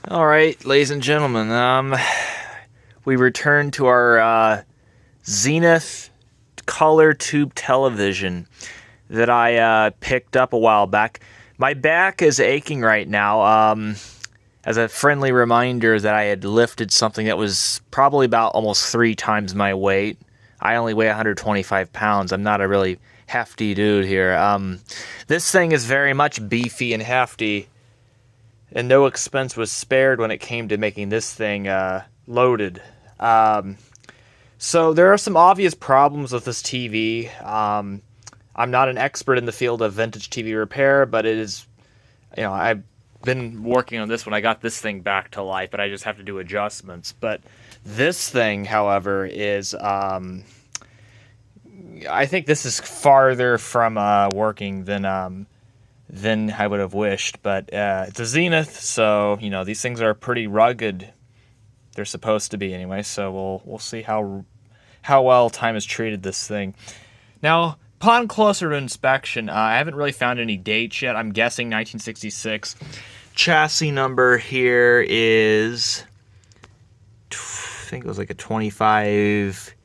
All right, ladies and gentlemen, we return to our Zenith Color Tube television that I picked up a while back. My back is aching right now. As a friendly reminder that I had lifted something that was probably about almost 3 times my weight. I only weigh 125 pounds. I'm not a really hefty dude here. This thing is very much beefy and hefty, and no expense was spared when it came to making this thing loaded. So there are some obvious problems with this TV. I'm not an expert in the field of vintage TV repair, but it is, I've been working on this when I got this thing back to life, but I just have to do adjustments. But this thing, however, is, I think this is farther from working than I would have wished. But it's a Zenith, so these things are pretty rugged. They're supposed to be anyway. So we'll see how well time has treated this thing. Now, upon closer inspection, I haven't really found any dates yet. I'm guessing 1966. Chassis number here is, I think it was like a 25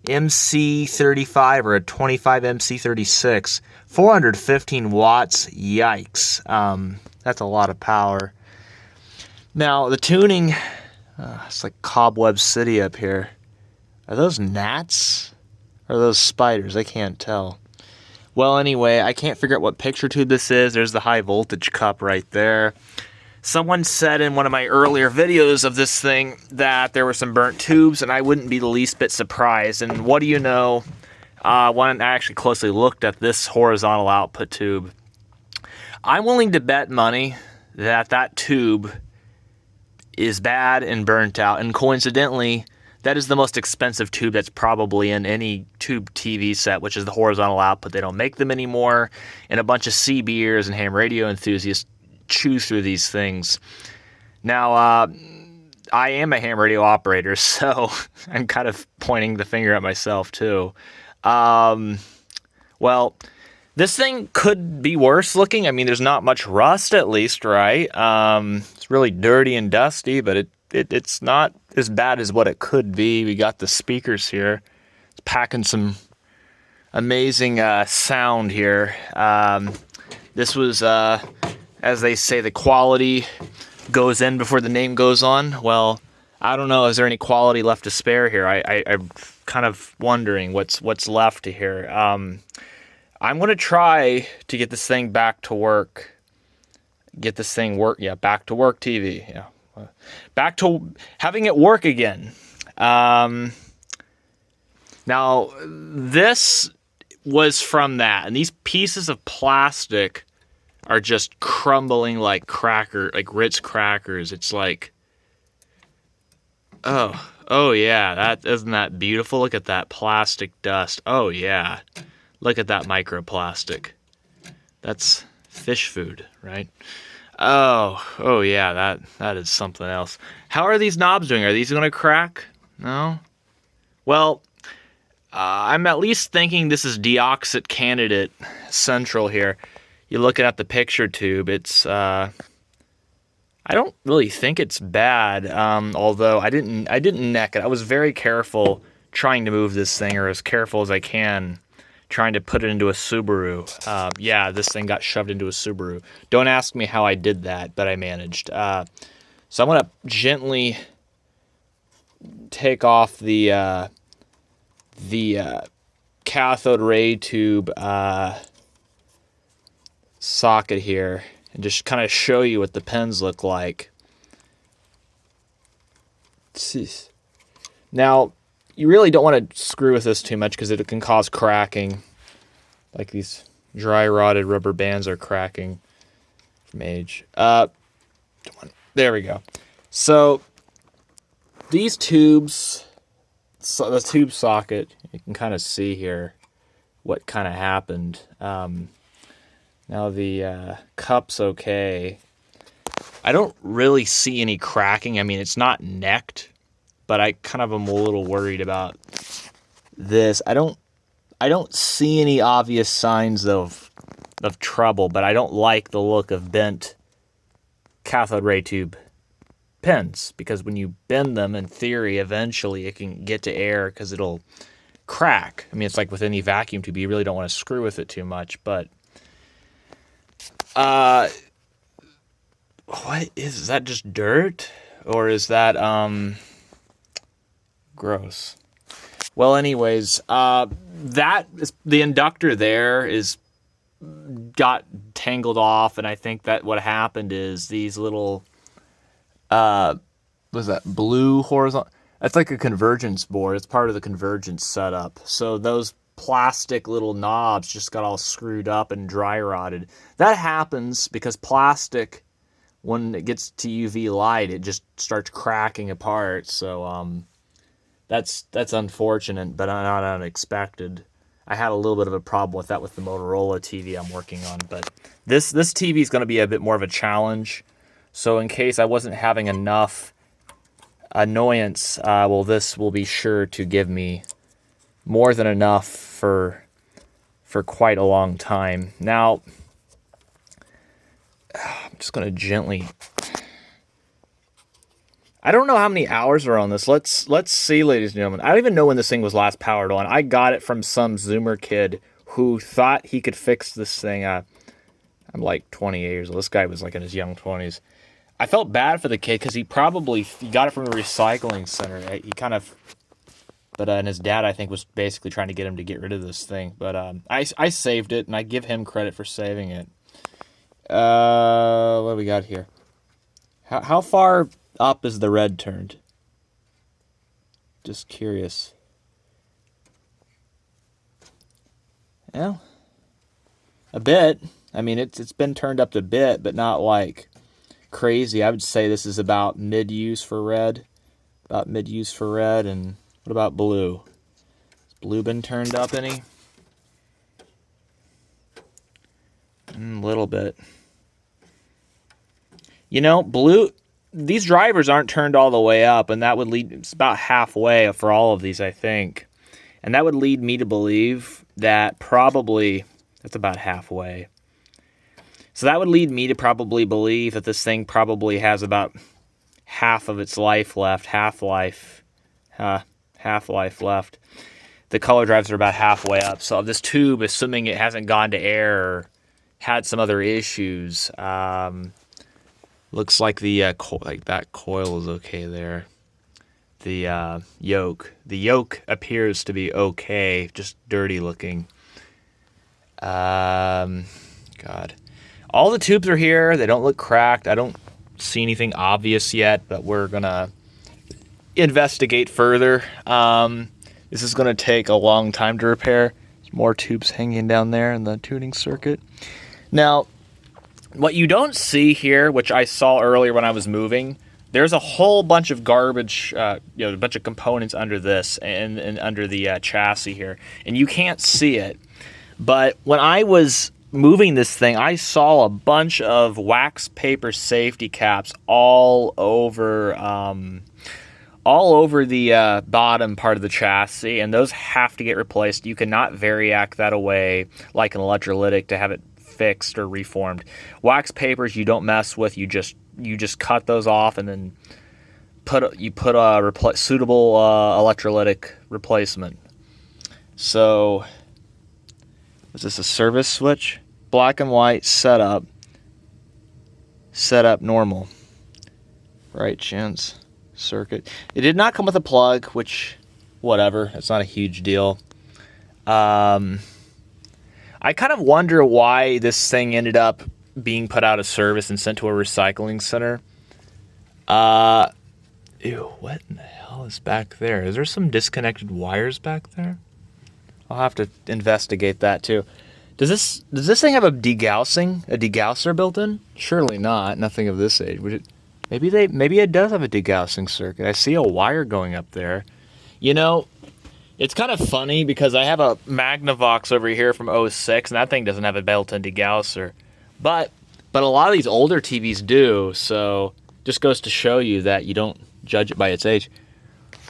MC35 or a 25 MC36. 415 watts. Yikes. That's a lot of power. Now, the tuning, it's like Cobweb City up here. Are those gnats? Or are those spiders? I can't tell. Well, anyway, I can't figure out what picture tube this is. There's the high voltage cup right there. Someone said in one of my earlier videos of this thing that there were some burnt tubes, and I wouldn't be the least bit surprised. And what do you know? When I actually closely looked at this horizontal output tube, I'm willing to bet money that that tube is bad and burnt out. And coincidentally, that is the most expensive tube that's probably in any tube TV set, which is the horizontal output. They don't make them anymore, and a bunch of CBers and ham radio enthusiasts chew through these things. Now, I am a ham radio operator, so I'm kind of pointing the finger at myself, too. Well, this thing could be worse looking. I mean, there's not much rust, at least, right? It's really dirty and dusty, but it's not as bad as what it could be. We got the speakers here. It's packing some amazing sound here. This was, as they say, the quality goes in before the name goes on. Well, I don't know. Is there any quality left to spare here? I'm kind of wondering what's left here. I'm going to try to get this thing back to work. Get this thing back to work TV. Yeah. Back to having it work again. Now, this was from that, and these pieces of plastic are just crumbling like Ritz crackers. It's like, oh yeah, isn't that beautiful? Look at that plastic dust. Oh yeah, look at that microplastic. That's fish food, right? Oh yeah, that is something else. How are these knobs doing? Are these going to crack? No? Well, I'm at least thinking this is deoxit candidate central here. You're looking at the picture tube. It's, I don't really think it's bad, although I didn't neck it. I was very careful trying to move this thing, or as careful as I can, trying to put it into a Subaru. Yeah, this thing got shoved into a Subaru. Don't ask me how I did that, but I managed. So I'm going to gently take off the cathode ray tube socket here and just kind of show you what the pins look like. Now, you really don't want to screw with this too much because it can cause cracking. Like these dry rotted rubber bands are cracking from age. There we go. So these tubes, the tube socket, you can kind of see here what kind of happened. Now the cup's okay. I don't really see any cracking. I mean, it's not necked, but I kind of am a little worried about this. I don't see any obvious signs of trouble, but I don't like the look of bent cathode ray tube pins, because when you bend them, in theory, eventually it can get to air because it'll crack. I mean, it's like with any vacuum tube, you really don't want to screw with it too much, but what is that, just dirt? Or is that gross? Well, anyways, that is, the inductor there is got tangled off, and I think that what happened is these little was that blue horizontal? That's like a convergence board. It's part of the convergence setup. So those plastic little knobs just got all screwed up and dry rotted. That happens because plastic, when it gets to UV light, it just starts cracking apart. So that's unfortunate, but not unexpected. I had a little bit of a problem with that with the Motorola TV I'm working on, but this TV is going to be a bit more of a challenge. So in case I wasn't having enough annoyance, well, this will be sure to give me more than enough for quite a long time. Now, I'm just going to gently... I don't know how many hours are on this. Let's see, ladies and gentlemen. I don't even know when this thing was last powered on. I got it from some Zoomer kid who thought he could fix this thing. I'm like 28 years old. This guy was like in his young 20s. I felt bad for the kid because he got it from a recycling center. And his dad, I think, was basically trying to get him to get rid of this thing. But I saved it, and I give him credit for saving it. What do we got here? How far up is the red turned? Just curious. Well, a bit. I mean, it's been turned up a bit, but not like crazy. I would say this is about mid-use for red. About mid-use for red. And what about blue? Has blue been turned up any? A little bit. You know, blue... These drivers aren't turned all the way up, and that would lead... It's about halfway for all of these, I think. And that would lead me to believe that probably... That's about halfway. So that would lead me to probably believe that this thing probably has about half of its life left. Half-life left. The color drives are about halfway up. So this tube, assuming it hasn't gone to air or had some other issues... looks like the that coil is okay there. The yoke appears to be okay, just dirty looking. God, all the tubes are here. They don't look cracked. I don't see anything obvious yet, but we're gonna investigate further. This is gonna take a long time to repair. There's more tubes hanging down there in the tuning circuit. Now, what you don't see here, which I saw earlier when I was moving, there's a whole bunch of garbage, a bunch of components under this and under the chassis here, and you can't see it. But when I was moving this thing, I saw a bunch of wax paper safety caps all over the bottom part of the chassis, and those have to get replaced. You cannot variac that away like an electrolytic to have it fixed or reformed. Wax papers you don't mess with. You just cut those off and then put a suitable electrolytic replacement. So, is this a service switch? Black and white setup normal. Right chance circuit. It did not come with a plug, which whatever. It's not a huge deal. I kind of wonder why this thing ended up being put out of service and sent to a recycling center. Ew, what in the hell is back there? Is there some disconnected wires back there? I'll have to investigate that too. Does this thing have a degausser built in? Surely not. Nothing of this age. Would it? Maybe it does have a degaussing circuit. I see a wire going up there. You know, it's kind of funny because I have a Magnavox over here from '06, and that thing doesn't have a built-in degausser. But a lot of these older TVs do, so just goes to show you that you don't judge it by its age.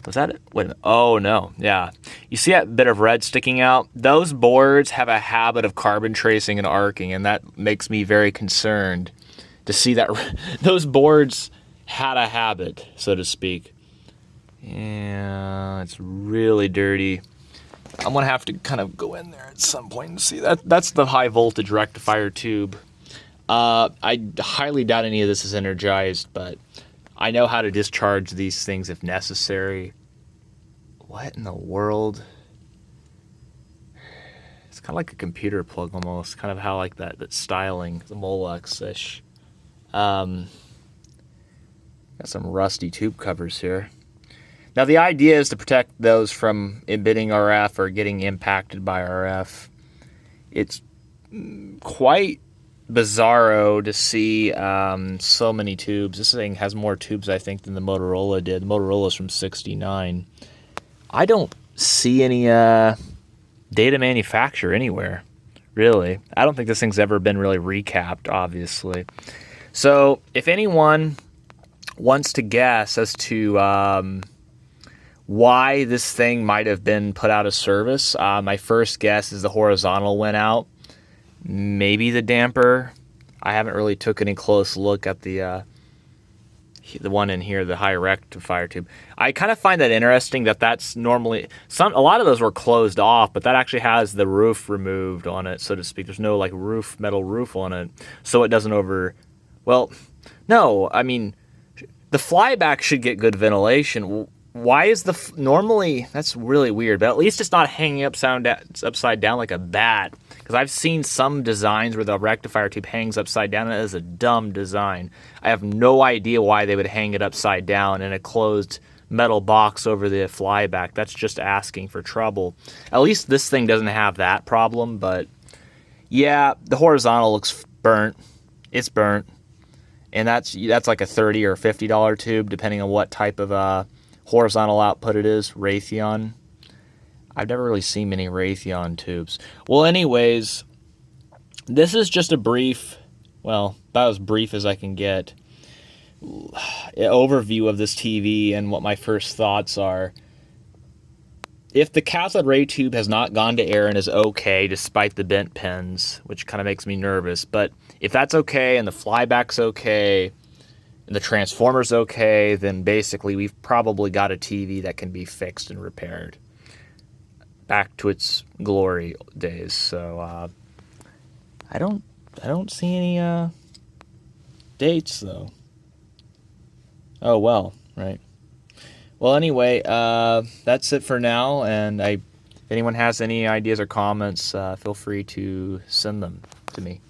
Was that it? Wait a minute. Oh, no. Yeah. You see that bit of red sticking out? Those boards have a habit of carbon tracing and arcing, and that makes me very concerned to see that those boards had a habit, so to speak. Yeah, it's really dirty. I'm gonna have to kind of go in there at some point and see that. That's the high voltage rectifier tube. I highly doubt any of this is energized, but I know how to discharge these things if necessary. What in the world? It's kind of like a computer plug almost. Kind of how like that styling, the Molex-ish. Got some rusty tube covers here. Now the idea is to protect those from emitting RF or getting impacted by RF. It's quite bizarro to see so many tubes. This thing has more tubes, I think, than the Motorola did. The Motorola's from '69. I don't see any data manufacture anywhere, really. I don't think this thing's ever been really recapped, obviously. So if anyone wants to guess as to why this thing might have been put out of service, my first guess is the horizontal went out. Maybe the damper. I haven't really took any close look at the one in here, the high rectifier tube. I kind of find that interesting that that's normally a lot of those were closed off, but that actually has the roof removed on it, so to speak. There's no like metal roof on it, so it doesn't well, no, I mean the flyback should get good ventilation. Why is normally that's really weird, but at least it's not hanging upside down like a bat. Because I've seen some designs where the rectifier tube hangs upside down, and that is a dumb design. I have no idea why they would hang it upside down in a closed metal box over the flyback. That's just asking for trouble. At least this thing doesn't have that problem, but yeah, the horizontal looks burnt. It's burnt. And that's like a $30 or $50 tube, depending on what type of horizontal output it is. Raytheon. I've never really seen many Raytheon tubes. Well, anyways, this is just a brief, well, about as brief as I can get, overview of this TV and what my first thoughts are. If the cathode ray tube has not gone to air and is okay despite the bent pins, which kind of makes me nervous, but if that's okay and the flyback's okay and the transformer's okay, then basically we've probably got a TV that can be fixed and repaired back to its glory days. So I don't see any dates though. Oh well, right. Well, anyway, that's it for now, and if anyone has any ideas or comments, feel free to send them to me.